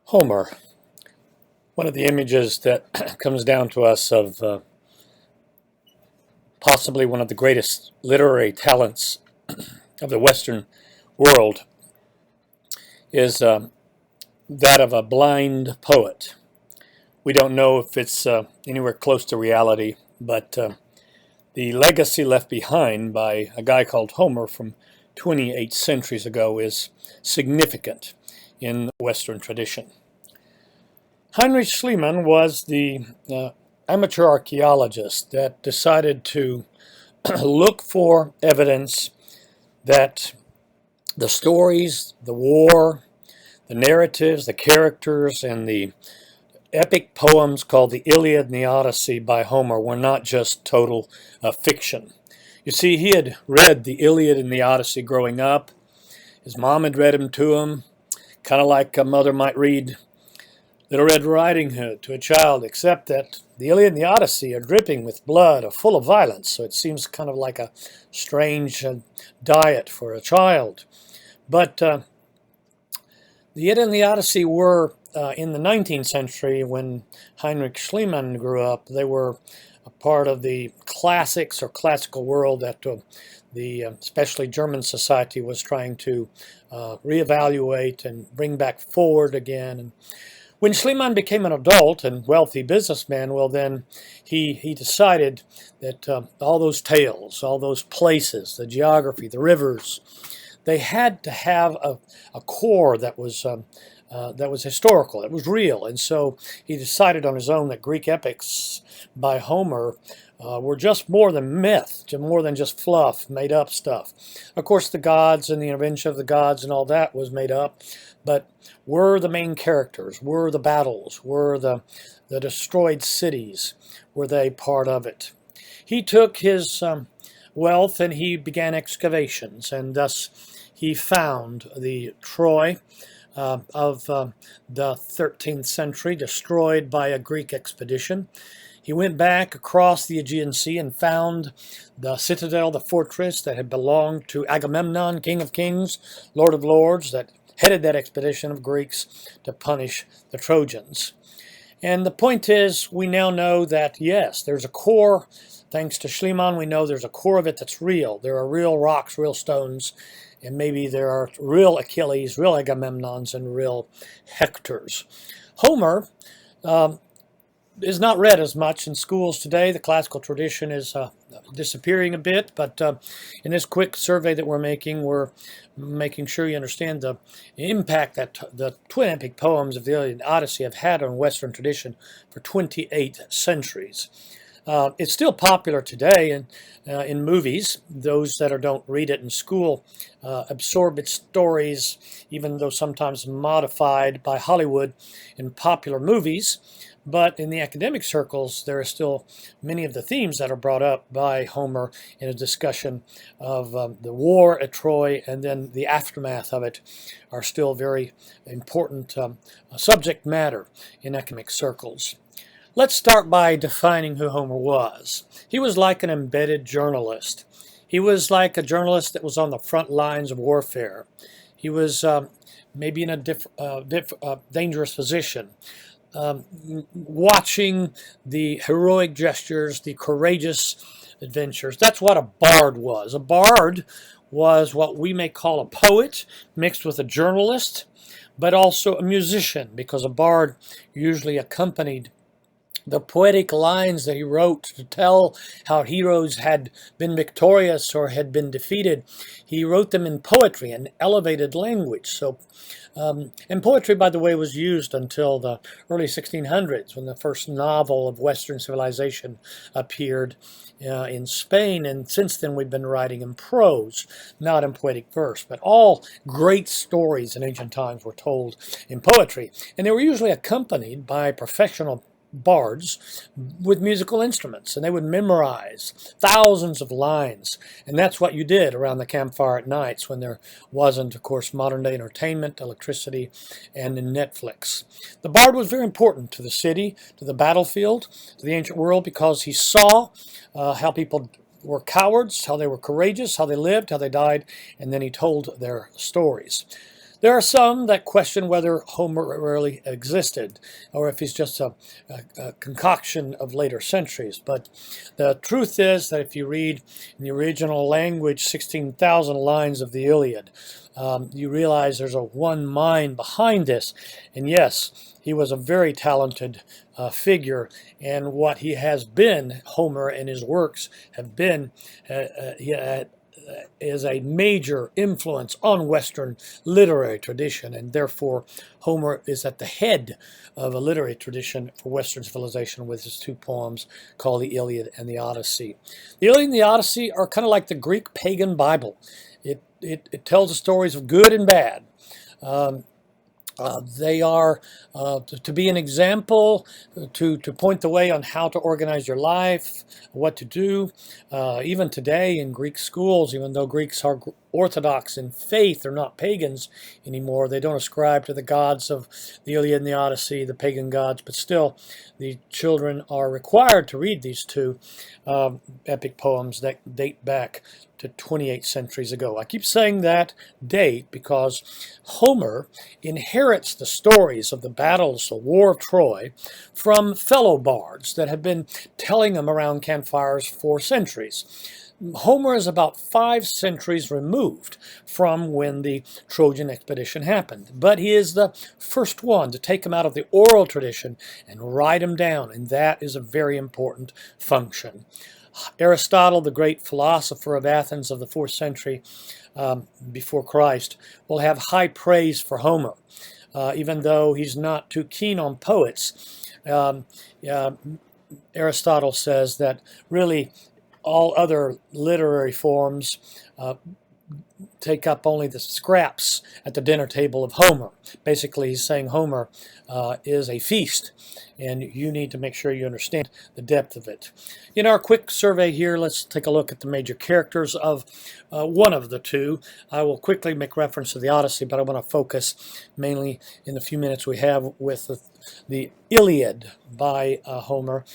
Homer, one of the images that comes down to us of possibly one of the greatest literary talents of the Western world, is that of a blind poet. We don't know if it's anywhere close to reality, but the legacy left behind by a guy called Homer from 28 centuries ago is significant in Western tradition. Heinrich Schliemann was the amateur archaeologist that decided to look for evidence that the stories, the war, the narratives, the characters, and the epic poems called the Iliad and the Odyssey by Homer were not just total fiction. You see, he had read the Iliad and the Odyssey growing up. His mom had read them to him, kind of like a mother might read Little Red Riding Hood to a child, except that the Iliad and the Odyssey are dripping with blood, are full of violence, so it seems kind of like a strange diet for a child. But the Iliad and the Odyssey were, in the 19th century, when Heinrich Schliemann grew up, they were a part of the classics or classical world that the especially German society was trying to reevaluate and bring back forward again. And when Schliemann became an adult and wealthy businessman, well, then he decided that all those tales, all those places, the geography, the rivers, they had to have a core that was historical, that was real. And so he decided on his own that Greek epics by Homer were just more than myth, more than just fluff, made up stuff. Of course, the gods and the intervention of the gods and all that was made up, but were the main characters, were the battles, were the destroyed cities, were they part of it? He took his wealth and he began excavations, and thus he found the Troy of the 13th century, destroyed by a Greek expedition. He went back across the Aegean Sea and found the citadel, the fortress that had belonged to Agamemnon, King of Kings, Lord of Lords, that headed that expedition of Greeks to punish the Trojans. And the point is, we now know that, yes, there's a core. Thanks to Schliemann, we know there's a core of it that's real. There are real rocks, real stones, and maybe there are real Achilles, real Agamemnons, and real Hectors. Homer is not read as much in schools today. The classical tradition is disappearing a bit, but in this quick survey that we're making sure you understand the impact that the twin epic poems of the Iliad and Odyssey have had on Western tradition for 28 centuries. It's still popular today in movies. Those that don't read it in school absorb its stories, even though sometimes modified by Hollywood in popular movies. But in the academic circles, there are still many of the themes that are brought up by Homer in a discussion of the war at Troy, and then the aftermath of it are still very important subject matter in academic circles. Let's start by defining who Homer was. He was like an embedded journalist. He was like a journalist that was on the front lines of warfare. He was maybe in a dangerous position. Watching the heroic gestures, the courageous adventures. That's what a bard was. A bard was what we may call a poet mixed with a journalist, but also a musician, because a bard usually accompanied the poetic lines that he wrote to tell how heroes had been victorious or had been defeated. He wrote them in poetry and elevated language. So, and poetry, by the way, was used until the early 1600s, when the first novel of Western civilization appeared in Spain. And since then, we've been writing in prose, not in poetic verse. But all great stories in ancient times were told in poetry. And they were usually accompanied by professional bards with musical instruments, and they would memorize thousands of lines. And that's what you did around the campfire at nights when there wasn't, of course, modern day entertainment, electricity, and Netflix. The bard was very important to the city, to the battlefield, to the ancient world, because he saw how people were cowards, how they were courageous, how they lived, how they died, and then he told their stories. There are some that question whether Homer really existed or if he's just a concoction of later centuries. But the truth is that if you read in the original language 16,000 lines of the Iliad, you realize there's a one mind behind this. And yes, he was a very talented figure, and what he has been, Homer and his works have been, is a major influence on Western literary tradition, and therefore Homer is at the head of a literary tradition for Western civilization with his two poems called the Iliad and the Odyssey. The Iliad and the Odyssey are kind of like the Greek pagan Bible. It tells the stories of good and bad. They are to be an example, to point the way on how to organize your life, what to do. Even today in Greek schools, even though Greeks are Orthodox in faith, they're not pagans anymore. They don't ascribe to the gods of the Iliad and the Odyssey, the pagan gods, but still the children are required to read these two epic poems that date back to 28 centuries ago. I keep saying that date because Homer inherits the stories of the battles, the War of Troy, from fellow bards that have been telling them around campfires for centuries. Homer is about 5 centuries removed from when the Trojan expedition happened, but he is the first one to take them out of the oral tradition and write them down, and that is a very important function. Aristotle, the great philosopher of Athens of the 4th century before Christ, will have high praise for Homer, even though he's not too keen on poets. Aristotle says that really all other literary forms take up only the scraps at the dinner table of Homer. Basically, he's saying Homer is a feast, and you need to make sure you understand the depth of it. In our quick survey here, let's take a look at the major characters of one of the two. I will quickly make reference to the Odyssey, but I want to focus mainly in the few minutes we have with the Iliad by Homer.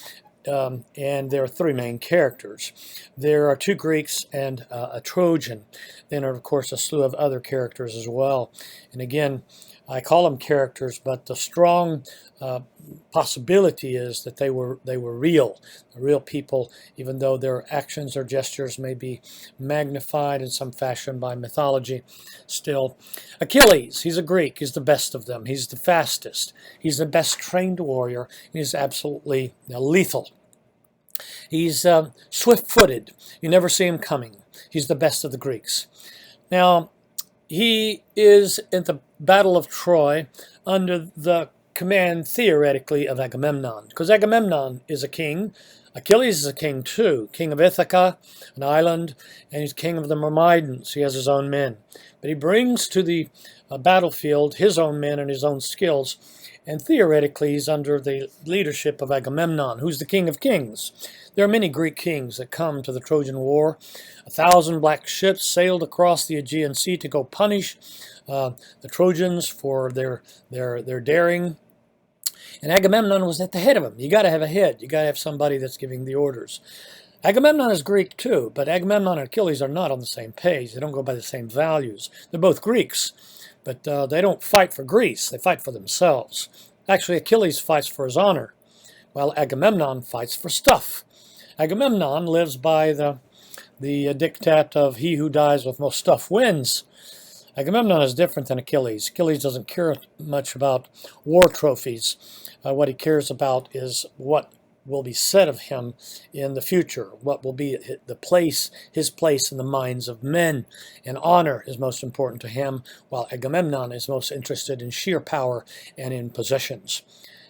And there are 3 main characters. There are 2 Greeks and a Trojan. Then, of course, a slew of other characters as well. And again, I call them characters, but the strong possibility is that they were real people, even though their actions or gestures may be magnified in some fashion by mythology. Still, Achilles, he's a Greek. He's the best of them. He's the fastest. He's the best trained warrior. He's absolutely lethal. He's swift-footed. You never see him coming. He's the best of the Greeks. Now, he is at the Battle of Troy under the command, theoretically, of Agamemnon, because Agamemnon is a king. Achilles is a king too, king of Ithaca, an island, and he's king of the Myrmidons. He has his own men. But he brings to the battlefield his own men and his own skills, and theoretically he's under the leadership of Agamemnon, who's the king of kings. There are many Greek kings that come to the Trojan War. 1,000 black ships sailed across the Aegean Sea to go punish the Trojans for their daring. And Agamemnon was at the head of them. You got to have a head. You got to have somebody that's giving the orders. Agamemnon is Greek too, but Agamemnon and Achilles are not on the same page. They don't go by the same values. They're both Greeks, but they don't fight for Greece. They fight for themselves. Actually, Achilles fights for his honor, while Agamemnon fights for stuff. Agamemnon lives by the diktat of he who dies with most stuff wins. Agamemnon is different than Achilles. Achilles doesn't care much about war trophies. What he cares about is what will be said of him in the future, what will be his place in the minds of men. And honor is most important to him, while Agamemnon is most interested in sheer power and in possessions.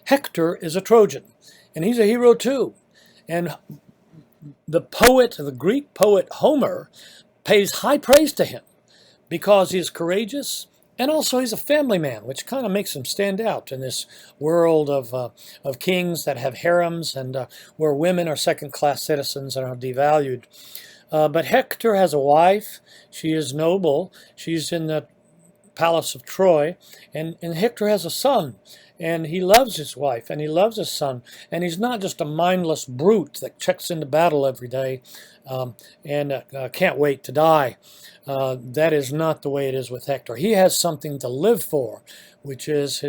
Hector is a Trojan, and he's a hero too. And the Greek poet Homer pays high praise to him because he is courageous, and also he's a family man, which kind of makes him stand out in this world of kings that have harems and where women are second-class citizens and are devalued. But Hector has a wife. She is noble. She's in the palace of Troy, and Hector has a son, and he loves his wife, and he loves his son, and he's not just a mindless brute that checks into battle every day and can't wait to die. That is not the way it is with Hector. He has something to live for, which is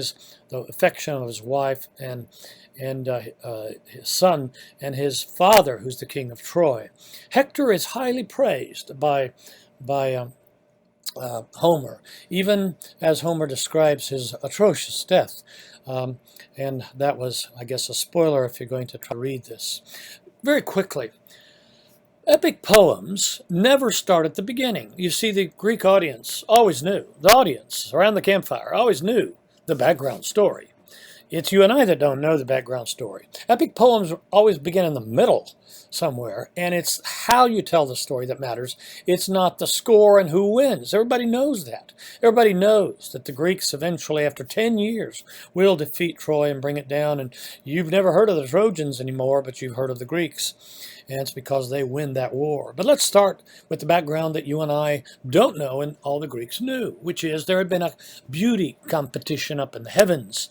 the affection of his wife and his son and his father, who's the king of Troy. Hector is highly praised by Homer, even as Homer describes his atrocious death. And that was, I guess, a spoiler if you're going to try to read this. Very quickly, epic poems never start at the beginning. You see, the Greek audience always knew, the audience around the campfire always knew the background story. It's you and I that don't know the background story. Epic poems always begin in the middle somewhere, and it's how you tell the story that matters. It's not the score and who wins. Everybody knows that. Everybody knows that the Greeks eventually, after 10 years, will defeat Troy and bring it down, and you've never heard of the Trojans anymore, but you've heard of the Greeks, and it's because they win that war. But let's start with the background that you and I don't know and all the Greeks knew, which is there had been a beauty competition up in the heavens.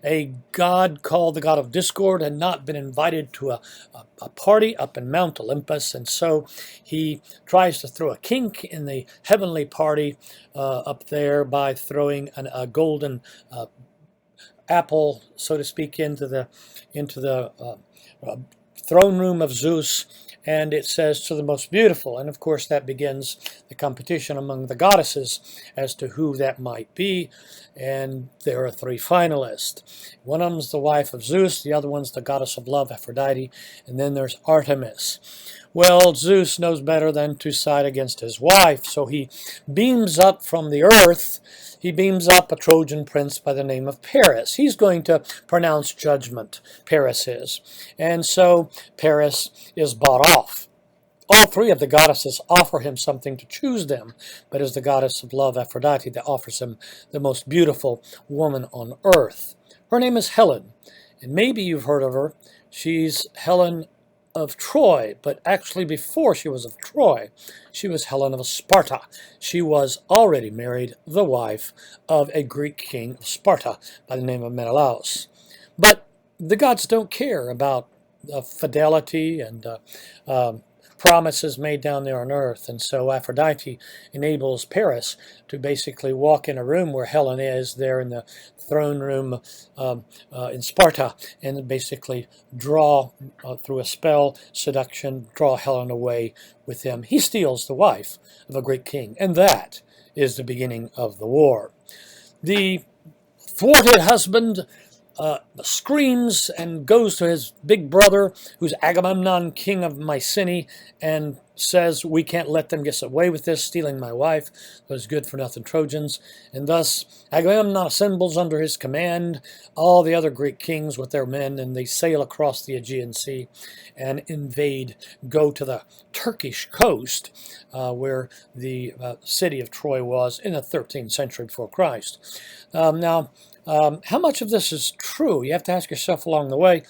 A god called the god of discord had not been invited to a party up in Mount Olympus, and so he tries to throw a kink in the heavenly party up there by throwing a golden apple, so to speak, into the throne room of Zeus. And it says to the most beautiful. And of course, that begins the competition among the goddesses as to who that might be. And there are 3 finalists. One of them's the wife of Zeus, the other one's the goddess of love, Aphrodite, and then there's Artemis. Well, Zeus knows better than to side against his wife, so he beams up from the earth. He beams up a Trojan prince by the name of Paris. He's going to pronounce judgment, Paris is. And so Paris is bought off. All 3 of the goddesses offer him something to choose them, but it's the goddess of love, Aphrodite, that offers him the most beautiful woman on earth. Her name is Helen, and maybe you've heard of her. She's Helen of Troy, but actually before she was of Troy, she was Helen of Sparta. She was already married, the wife of a Greek king of Sparta by the name of Menelaus. But the gods don't care about fidelity and promises made down there on earth, and so Aphrodite enables Paris to basically walk in a room where Helen is, there in the throne room in Sparta, and basically draw, through a spell, seduction, draw Helen away with him. He steals the wife of a Greek king, and that is the beginning of the war. The thwarted husband screams and goes to his big brother, who's Agamemnon, king of Mycenae, and says, we can't let them get away with this, stealing my wife, those good-for-nothing Trojans. And thus Agamemnon assembles under his command all the other Greek kings with their men, and they sail across the Aegean Sea and invade, go to the Turkish coast, where the city of Troy was in the 13th century before Christ. Now, how much of this is true? You have to ask yourself along the way.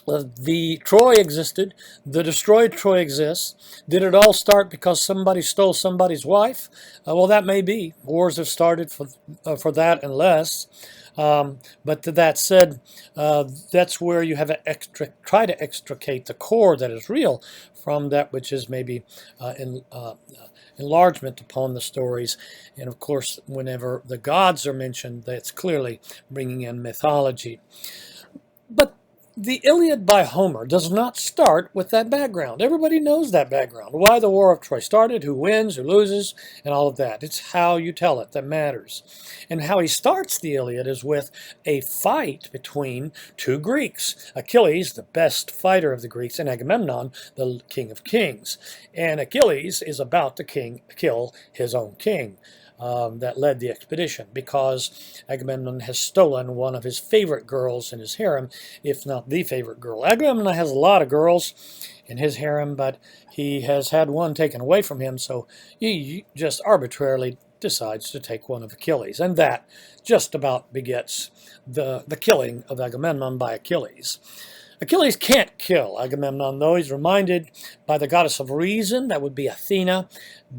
The Troy existed. The destroyed Troy exists. Did it all start because somebody stole somebody's wife? Well, that may be. Wars have started for that and less. But that said, that's where you have to try to extricate the core that is real from that which is maybe enlargement upon the stories. And of course, whenever the gods are mentioned, that's clearly bringing in mythology. But the Iliad by Homer does not start with that background. Everybody knows that background. Why the War of Troy started, who wins, who loses, and all of that. It's how you tell it that matters. And how he starts the Iliad is with a fight between 2 Greeks. Achilles, the best fighter of the Greeks, and Agamemnon, the king of kings. And Achilles is about to kill his own king. That led the expedition, because Agamemnon has stolen one of his favorite girls in his harem, if not the favorite girl. Agamemnon has a lot of girls in his harem, but he has had one taken away from him, so he just arbitrarily decides to take one of Achilles, and that just about begets the killing of Agamemnon by Achilles. Achilles can't kill Agamemnon, though. He's reminded by the goddess of reason, that would be Athena,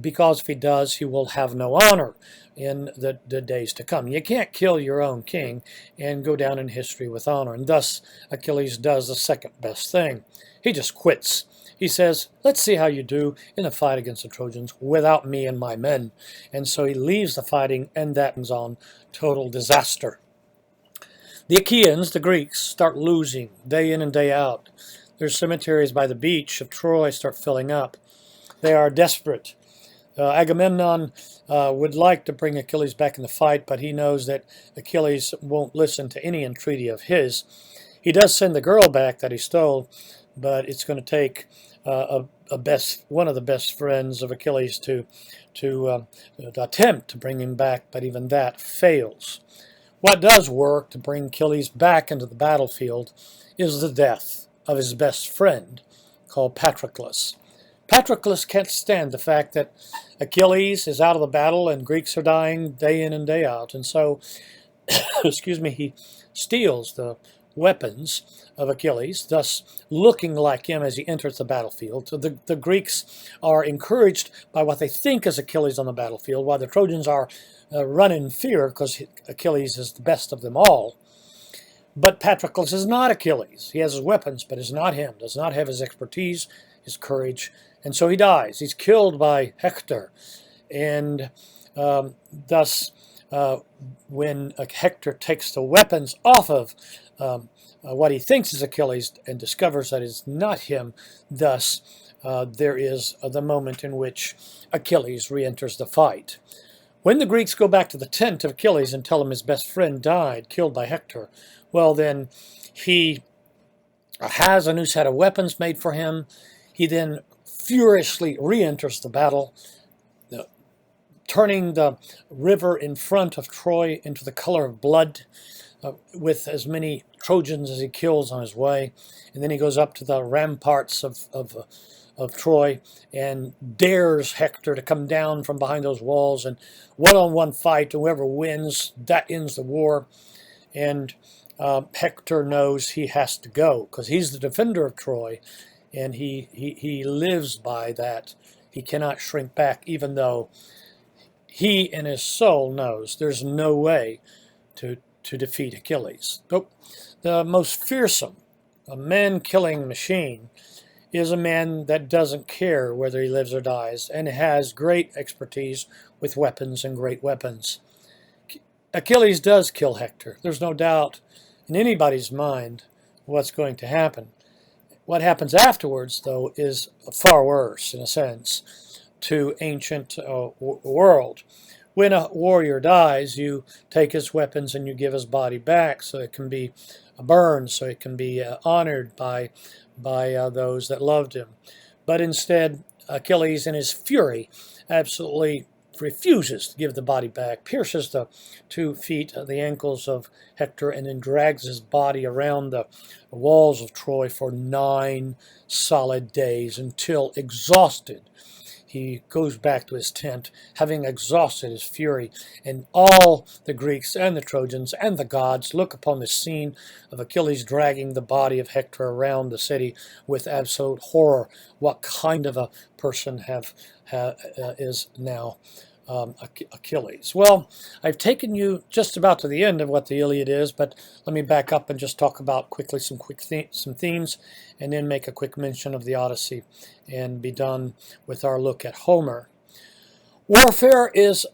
because if he does, he will have no honor in the days to come. You can't kill your own king and go down in history with honor. And thus, Achilles does the second best thing. He just quits. He says, let's see how you do in a fight against the Trojans without me and my men. And so he leaves the fighting, and that ends on total disaster. The Achaeans, the Greeks, start losing day in and day out. Their cemeteries by the beach of Troy start filling up. They are desperate. Agamemnon would like to bring Achilles back in the fight, but he knows that Achilles won't listen to any entreaty of his. He does send the girl back that he stole, but it's going to take one of the best friends of Achilles to attempt to bring him back, but even that fails. What does work to bring Achilles back into the battlefield is the death of his best friend, called Patroclus. Patroclus can't stand the fact that Achilles is out of the battle and Greeks are dying day in and day out, and so, excuse me, he steals the weapons of Achilles, thus looking like him as he enters the battlefield. So the Greeks are encouraged by what they think is Achilles on the battlefield, while the Trojans are run in fear because Achilles is the best of them all. But Patroclus is not Achilles. He has his weapons, but is not him, does not have his expertise, his courage, and so he dies. He's killed by Hector. And thus, when Hector takes the weapons off of what he thinks is Achilles and discovers that it's not him, thus there is the moment in which Achilles re-enters the fight. When the Greeks go back to the tent of Achilles and tell him his best friend died, killed by Hector, well then he has a new set of weapons made for him. He then furiously re-enters the battle, turning the river in front of Troy into the color of blood, with as many Trojans as he kills on his way. And then he goes up to the ramparts of Troy and dares Hector to come down from behind those walls, and one-on-one fight. Whoever wins, that ends the war. And Hector knows he has to go because he's the defender of Troy, and he lives by that. He cannot shrink back, even though he in his soul knows there's no way to defeat Achilles. But the most fearsome, a man-killing machine, is a man that doesn't care whether he lives or dies and has great expertise with weapons and great weapons. Achilles does kill Hector. There's no doubt in anybody's mind what's going to happen. What happens afterwards, though, is far worse, in a sense, to ancient world. When a warrior dies, you take his weapons and you give his body back so it can be burned, so it can be honored by those that loved him. But instead, Achilles, in his fury, absolutely refuses to give the body back, pierces the 2 feet, the ankles of Hector, and then drags his body around the walls of Troy for 9 solid days until exhausted. He goes back to his tent, having exhausted his fury, and all the Greeks and the Trojans and the gods look upon the scene of Achilles dragging the body of Hector around the city with absolute horror. What kind of a person is now Achilles? Well, I've taken you just about to the end of what the Iliad is, but let me back up and just talk about quickly some themes, and then make a quick mention of the Odyssey and be done with our look at Homer. Warfare is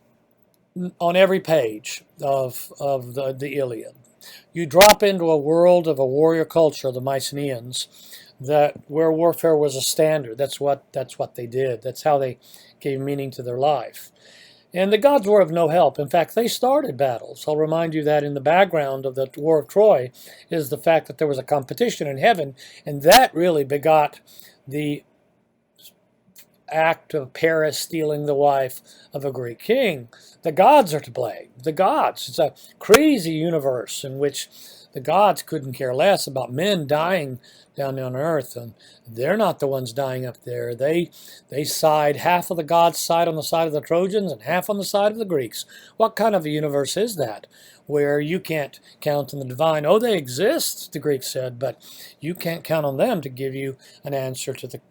on every page of the Iliad. You drop into a world of a warrior culture, the Mycenaeans, where warfare was a standard. That's what they did. That's how they gave meaning to their life. And the gods were of no help. In fact, they started battles. I'll remind you that in the background of the War of Troy is the fact that there was a competition in heaven, and that really begot the act of Paris stealing the wife of a Greek king. The gods are to blame. The gods. It's a crazy universe in which the gods couldn't care less about men dying down on earth, and they're not the ones dying up there. They side, half of the gods side on the side of the Trojans and half on the side of the Greeks. What kind of a universe is that, where you can't count on the divine? Oh, they exist, the Greeks said, but you can't count on them to give you an answer to the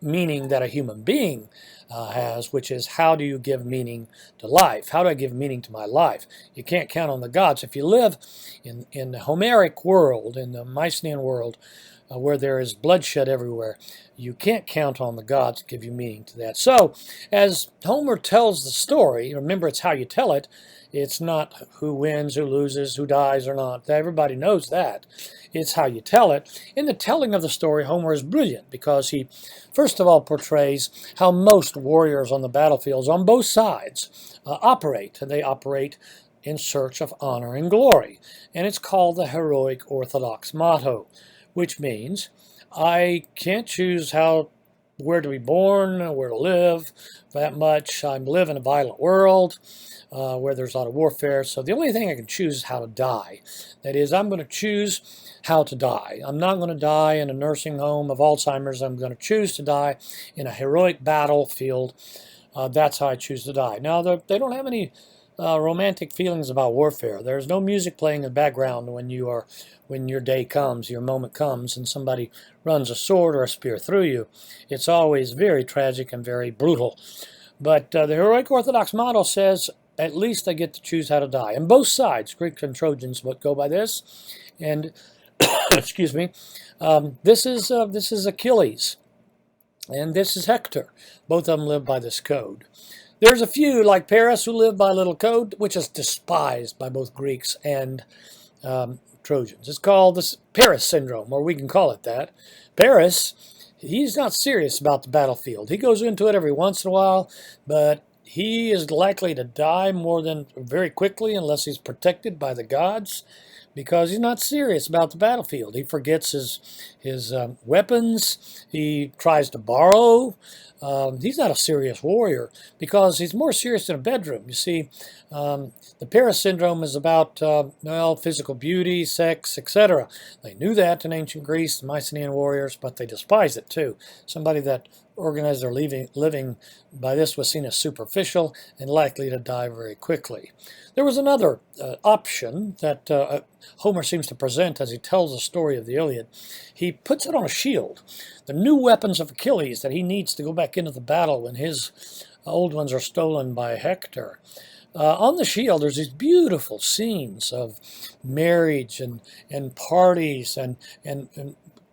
meaning that a human being has, which is, how do you give meaning to life? How do I give meaning to my life? You can't count on the gods. If you live in the Homeric world, in the Mycenaean world, where there is bloodshed everywhere, you can't count on the gods to give you meaning to that. So, as Homer tells the story, remember, it's how you tell it. It's not who wins, who loses, who dies or not. Everybody knows that. It's how you tell it. In the telling of the story, Homer is brilliant because he, first of all, portrays how most warriors on the battlefields on both sides operate. They operate in search of honor and glory. And it's called the heroic orthodox motto, which means I can't choose where to be born, where to live that much. I live in a violent world where there's a lot of warfare. So the only thing I can choose is how to die. That is, I'm going to choose how to die. I'm not going to die in a nursing home of Alzheimer's. I'm going to choose to die in a heroic battlefield. That's how I choose to die. Now, they don't have any romantic feelings about warfare. There's no music playing in the background when your day comes, your moment comes, and somebody runs a sword or a spear through you. It's always very tragic and very brutal. But the heroic Orthodox motto says, at least I get to choose how to die. And both sides, Greeks and Trojans, would go by this. And excuse me, this is Achilles, and this is Hector. Both of them live by this code. There's a few, like Paris, who live by a little code, which is despised by both Greeks and Trojans. It's called the Paris syndrome, or we can call it that. Paris, he's not serious about the battlefield. He goes into it every once in a while, but he is likely to die very quickly unless he's protected by the gods, because he's not serious about the battlefield. He forgets his weapons. He tries to borrow. He's not a serious warrior because he's more serious in a bedroom. You see, the Paris syndrome is about physical beauty, sex, etc. They knew that in ancient Greece, the Mycenaean warriors, but they despised it too. Somebody that organized their living by this was seen as superficial and likely to die very quickly. There was another option that Homer seems to present as he tells the story of the Iliad. He puts it on a shield. The new weapons of Achilles that he needs to go back into the battle when his old ones are stolen by Hector. On the shield, there's these beautiful scenes of marriage and parties and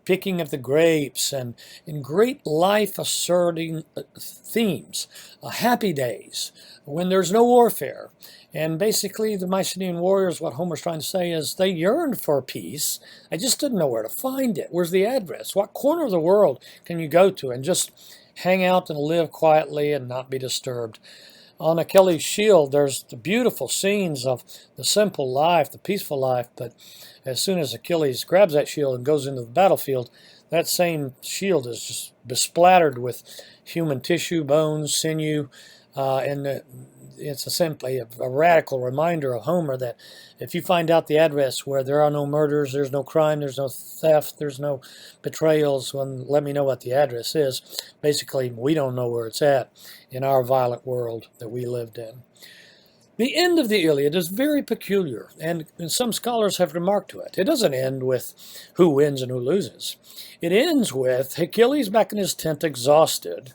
picking of the grapes and great life-asserting themes, happy days when there's no warfare. And basically, the Mycenaean warriors, what Homer's trying to say is they yearned for peace. They just didn't know where to find it. Where's the address? What corner of the world can you go to and just hang out and live quietly and not be disturbed? On Achilles' shield, there's the beautiful scenes of the simple life, the peaceful life, but as soon as Achilles grabs that shield and goes into the battlefield, that same shield is just besplattered with human tissue, bones, sinew, and it's simply a radical reminder of Homer that if you find out the address where there are no murders, there's no crime, there's no theft, there's no betrayals, let me know what the address is. Basically, we don't know where it's at in our violent world that we lived in. The end of the Iliad is very peculiar, and some scholars have remarked to it. It doesn't end with who wins and who loses. It ends with Achilles back in his tent exhausted,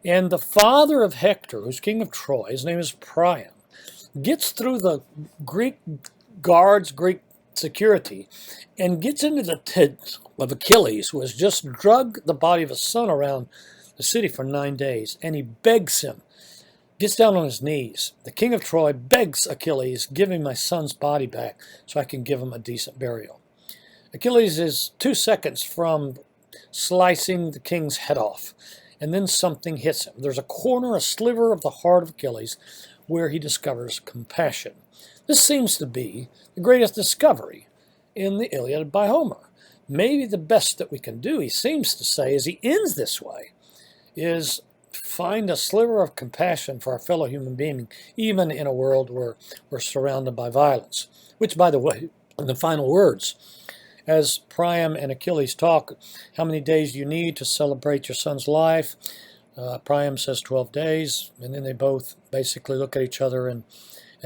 and the father of Hector, who's king of Troy, his name is Priam, gets through the Greek guards, Greek security, and gets into the tent of Achilles, who has just dragged the body of his son around the city for 9 days, and he begs him, gets down on his knees. The king of Troy begs Achilles, give me my son's body back so I can give him a decent burial. Achilles is 2 seconds from slicing the king's head off, and then something hits him. There's a sliver of the heart of Achilles where he discovers compassion. This seems to be the greatest discovery in the Iliad by Homer. Maybe the best that we can do, he seems to say, as he ends this way, is find a sliver of compassion for our fellow human being, even in a world where we're surrounded by violence. Which, by the way, in the final words, as Priam and Achilles talk, how many days do you need to celebrate your son's life? Priam says 12 days, and then they both basically look at each other and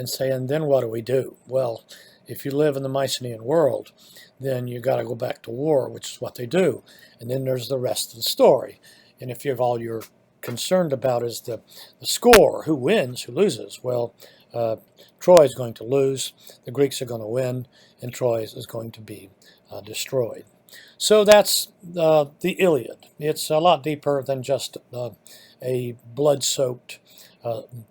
say, and then what do we do? Well, if you live in the Mycenaean world, then you got to go back to war, which is what they do. And then there's the rest of the story. And if all you're concerned about is the score, who wins, who loses, well, Troy is going to lose, the Greeks are going to win, and Troy is going to be destroyed. So that's the Iliad. It's a lot deeper than just a blood-soaked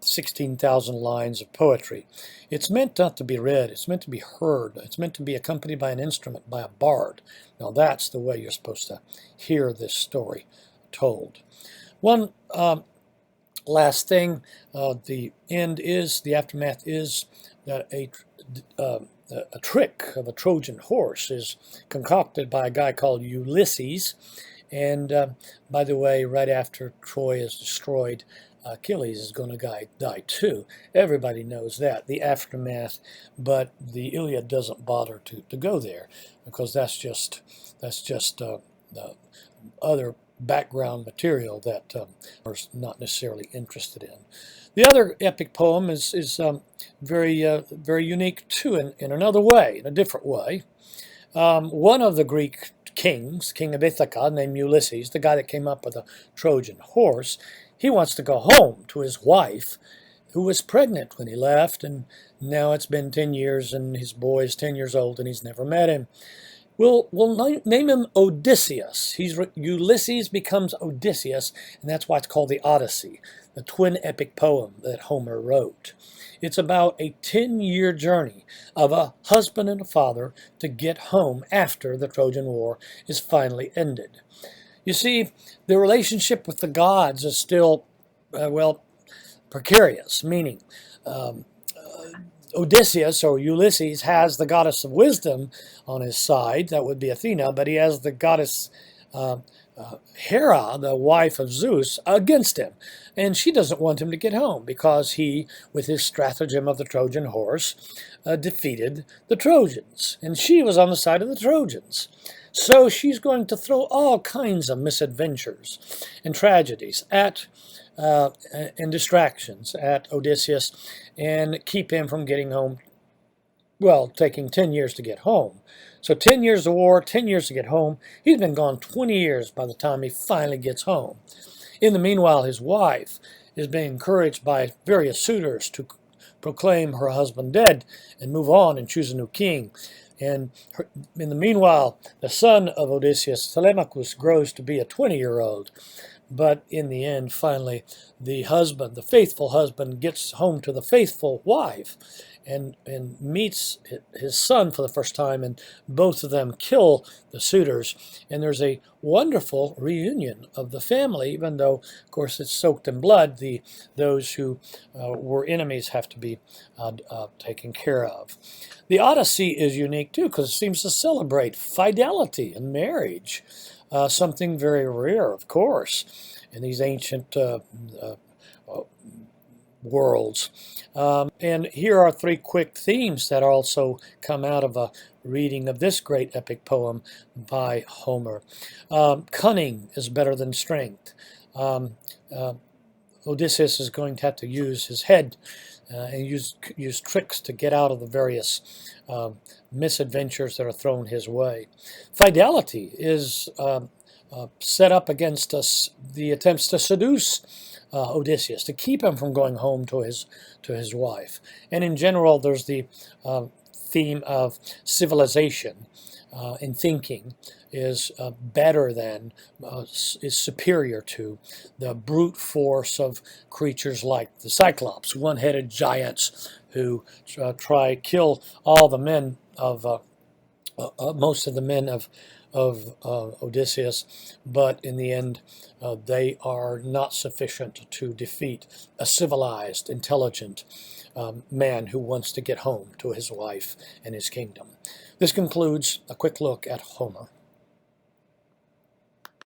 16,000 lines of poetry. It's meant not to be read, it's meant to be heard, it's meant to be accompanied by an instrument, by a bard. Now that's the way you're supposed to hear this story told. One last thing, the aftermath is that a trick of a Trojan horse is concocted by a guy called Ulysses. And by the way, right after Troy is destroyed, Achilles is going to die too. Everybody knows that, the aftermath, but the Iliad doesn't bother to go there, because that's just the other background material that we're not necessarily interested in. The other epic poem is very unique too, in another way, in a different way. One of the Greek kings, King of Ithaca, named Ulysses, the guy that came up with a Trojan horse, he wants to go home to his wife, who was pregnant when he left, and now it's been 10 years, and his boy is 10 years old, and he's never met him. We'll name him Odysseus. Ulysses becomes Odysseus, and that's why it's called the Odyssey, the twin epic poem that Homer wrote. It's about a 10-year journey of a husband and a father to get home after the Trojan War is finally ended. You see, the relationship with the gods is still, precarious, meaning Odysseus, or Ulysses, has the goddess of wisdom on his side, that would be Athena, but he has the goddess Hera, the wife of Zeus, against him. And she doesn't want him to get home because he, with his stratagem of the Trojan horse, defeated the Trojans. And she was on the side of the Trojans. So she's going to throw all kinds of misadventures and tragedies and distractions at Odysseus and keep him from getting home, taking 10 years to get home. So 10 years of war, 10 years to get home. He's been gone 20 years by the time he finally gets home. In the meanwhile, his wife is being encouraged by various suitors to proclaim her husband dead and move on and choose a new king. And in the meanwhile, the son of Odysseus, Telemachus, grows to be a 20-year-old. But in the end, finally, the faithful husband, gets home to the faithful wife and meets his son for the first time, and both of them kill the suitors. And there's a wonderful reunion of the family, even though, of course, it's soaked in blood. Those who were enemies have to be taken care of. The Odyssey is unique, too, because it seems to celebrate fidelity and marriage. Something very rare, of course, in these ancient worlds. And here are 3 quick themes that also come out of a reading of this great epic poem by Homer. Cunning is better than strength. Odysseus is going to have to use his head and use tricks to get out of the various misadventures that are thrown his way. Fidelity is set up against us, the attempts to seduce Odysseus, to keep him from going home to his wife. And in general, there's the theme of civilization in thinking is better than, is superior to the brute force of creatures like the Cyclops, one-headed giants who kill all the men of, most of the men of Odysseus, but in the end they are not sufficient to defeat a civilized, intelligent man who wants to get home to his wife and his kingdom. This concludes a quick look at Homer.